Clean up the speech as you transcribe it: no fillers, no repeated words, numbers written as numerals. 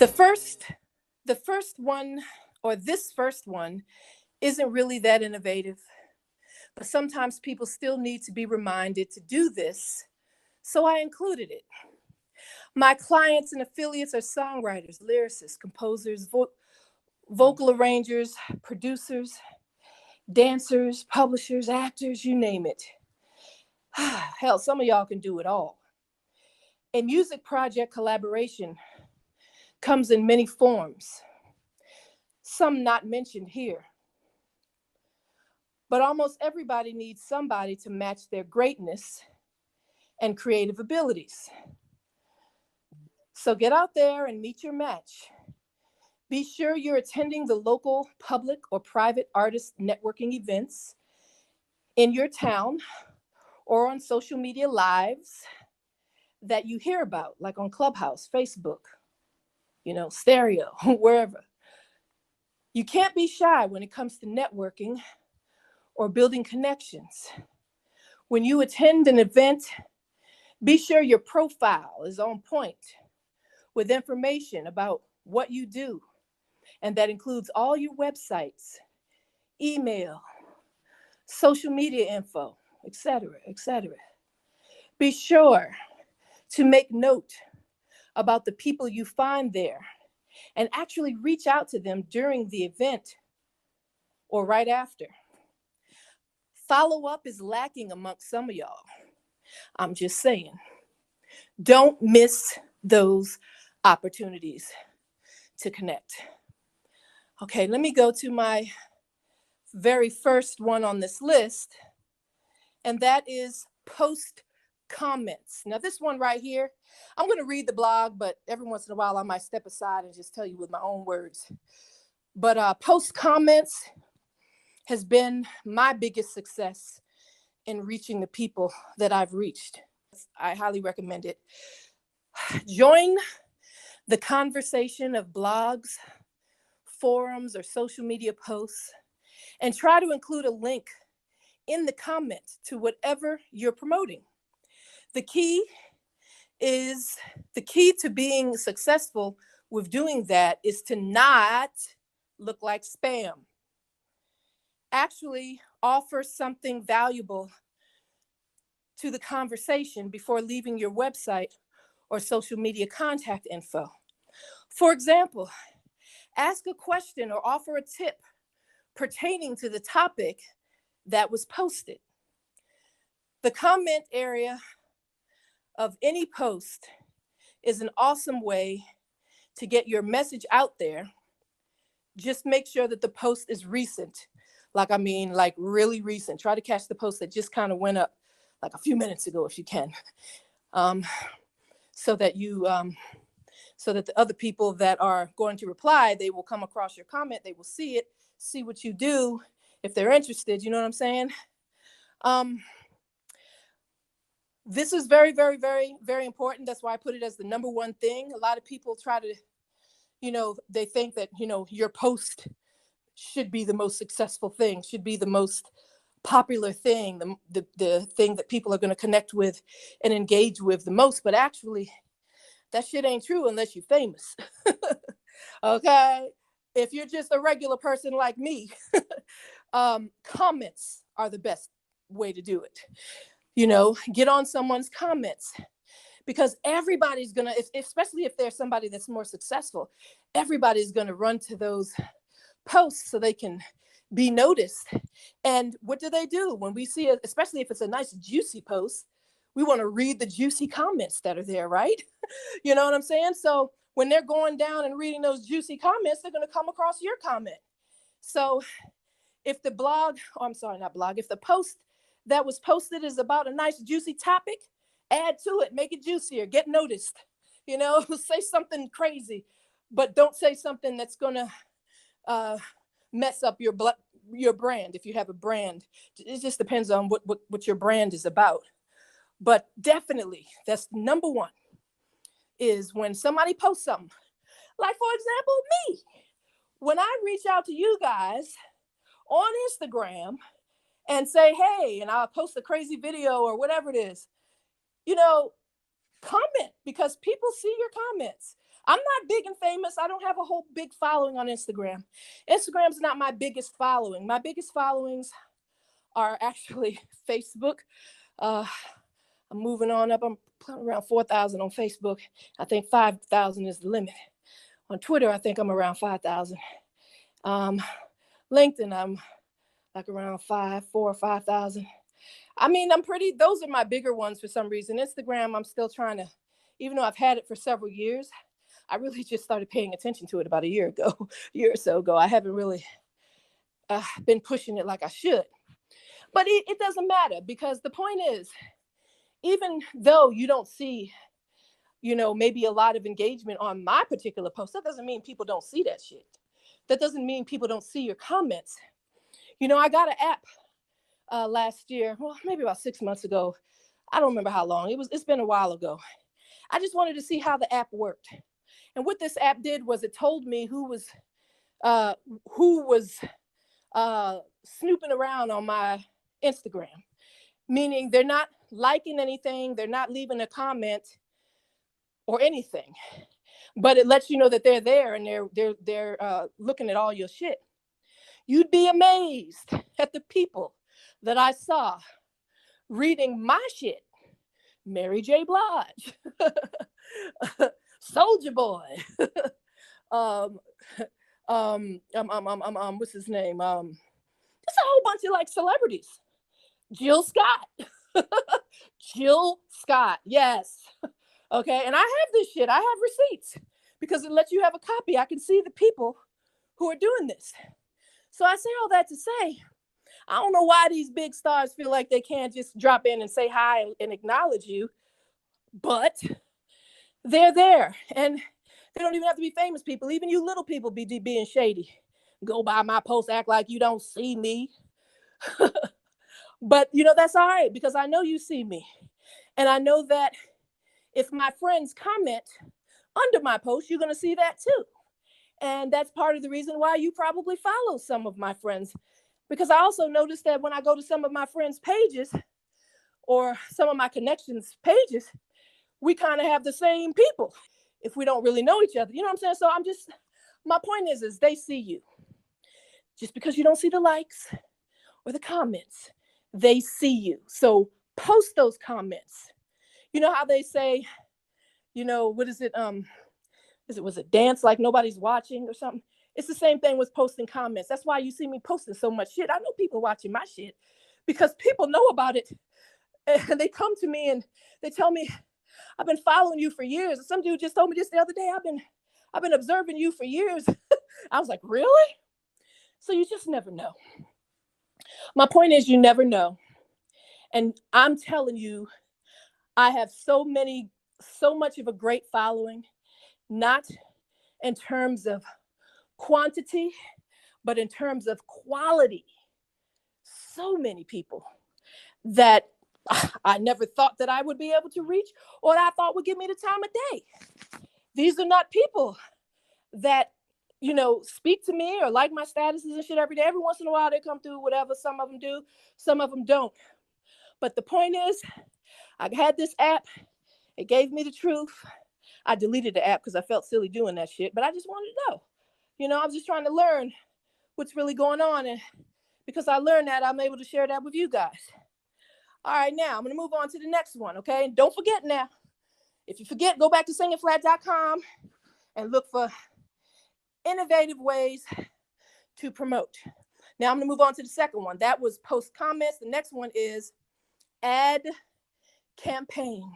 The first, the first one, or this first one, isn't really that innovative, but sometimes people still need to be reminded to do this, so I included it. My clients and affiliates are songwriters, lyricists, composers, vocal arrangers, producers, dancers, publishers, actors, you name it. Hell, some of y'all can do it all. A music project collaboration comes in many forms, some not mentioned here. But almost everybody needs somebody to match their greatness and creative abilities. So get out there and meet your match. Be sure you're attending the local public or private artist networking events in your town or on social media lives that you hear about, like on Clubhouse, Facebook, Stereo, wherever. You can't be shy when it comes to networking or building connections. When you attend an event, be sure your profile is on point with information about what you do, and that includes all your websites, email, social media info, etc., etc. Be sure to make note about the people you find there and actually reach out to them during the event or right after. Follow up is lacking amongst some of y'all. I'm just saying, don't miss those opportunities to connect. Okay, let me go to my very first one on this list, and that is post comments. Now, this one right here, I'm going to read the blog, but every once in a while I might step aside and just tell you with my own words. But post comments has been my biggest success in reaching the people that I've reached. I highly recommend it. Join the conversation of blogs, forums, or social media posts, and try to include a link in the comment to whatever you're promoting. The key to being successful with doing that is to not look like spam. Actually offer something valuable to the conversation before leaving your website or social media contact info. For example, ask a question or offer a tip pertaining to the topic that was posted. The comment area of any post is an awesome way to get your message out there. Just make sure that the post is recent. Like really recent. Try to catch the post that just kind of went up like a few minutes ago if you can. So that the other people that are going to reply, they will come across your comment, they will see it, see what you do if they're interested, you know what I'm saying? This is very, very, very, very important. That's why I put it as the number one thing. A lot of people try to, they think that, your post should be the most successful thing, should be the most popular thing, the thing that people are going to connect with and engage with the most. But actually, that shit ain't true unless you're famous. Okay? If you're just a regular person like me, comments are the best way to do it. Get on someone's comments, because everybody's gonna, especially if there's somebody that's more successful, everybody's gonna run to those posts so they can be noticed. And what do when we see it, especially if it's a nice juicy post? We want to read the juicy comments that are there, right? You know what I'm saying? So when they're going down and reading those juicy comments, they're going to come across your comment. So if the if the post that was posted is about a nice juicy topic, add to it, make it juicier, get noticed, say something crazy, but don't say something that's going to mess up your brand. If you have a brand, it just depends on what your brand is about. But definitely, that's number one, is when somebody posts something. Like, for example, me. When I reach out to you guys on Instagram and say, hey, and I'll post a crazy video or whatever it is, comment, because people see your comments. I'm not big and famous. I don't have a whole big following on Instagram. Instagram's not my biggest following. My biggest followings are actually Facebook. Uh, I'm moving on up. I'm around 4,000 on Facebook. I think 5,000 is the limit. On Twitter, I think I'm around 5,000. LinkedIn, I'm like around 4 or 5,000. I mean, those are my bigger ones for some reason. Instagram, I'm still trying to, even though I've had it for several years, I really just started paying attention to it about a year or so ago. I haven't really been pushing it like I should. But it doesn't matter, because the point is, even though you don't see, maybe a lot of engagement on my particular post, that doesn't mean people don't see that shit. That doesn't mean people don't see your comments. I got an app last year, well, maybe about 6 months ago. I don't remember how long. It's been a while ago. I just wanted to see how the app worked. And what this app did was it told me who was snooping around on my Instagram, meaning they're not liking anything, they're not leaving a comment or anything, but it lets you know that they're there and they're looking at all your shit. You'd be amazed at the people that I saw reading my shit. Mary J. Blige, Soulja Boy, what's his name? Just a whole bunch of like celebrities. Jill Scott. Jill Scott, yes. Okay, and I have this shit. I have receipts because it lets you have a copy. I can see the people who are doing this. So I say all that to say, I don't know why these big stars feel like they can't just drop in and say hi and acknowledge you, but they're there. And they don't even have to be famous people. Even you little people be being shady. Go by my post, act like you don't see me. But, that's all right, because I know you see me. And I know that if my friends comment under my post, you're going to see that too. And that's part of the reason why you probably follow some of my friends. Because I also noticed that when I go to some of my friends' pages or some of my connections pages, we kind of have the same people if we don't really know each other. You know what I'm saying? So my point is they see you. Just because you don't see the likes or the comments, they see you. So post those comments. You know how they say, what is it? Was it dance like nobody's watching or something? It's the same thing with posting comments. That's why you see me posting so much shit. I know people watching my shit because people know about it. And they come to me and they tell me, I've been following you for years. Some dude just told me this the other day. I've been observing you for years. I was like, really? So you just never know. My point is, you never know. And I'm telling you, I have so much of a great following, not in terms of quantity, but in terms of quality. So many people that I never thought that I would be able to reach or that I thought would give me the time of day. These are not people that, speak to me or like my statuses and shit every day. Every once in a while they come through, whatever. Some of them do, some of them don't. But the point is, I had this app. It gave me the truth. I deleted the app because I felt silly doing that shit, but I just wanted to know. I was just trying to learn what's really going on. And because I learned that, I'm able to share that with you guys. All right, now I'm going to move on to the next one, okay? And don't forget now, if you forget, go back to singingflat.com and look for innovative ways to promote. Now I'm going to move on to the second one. That was post comments. The next one is ad campaigns.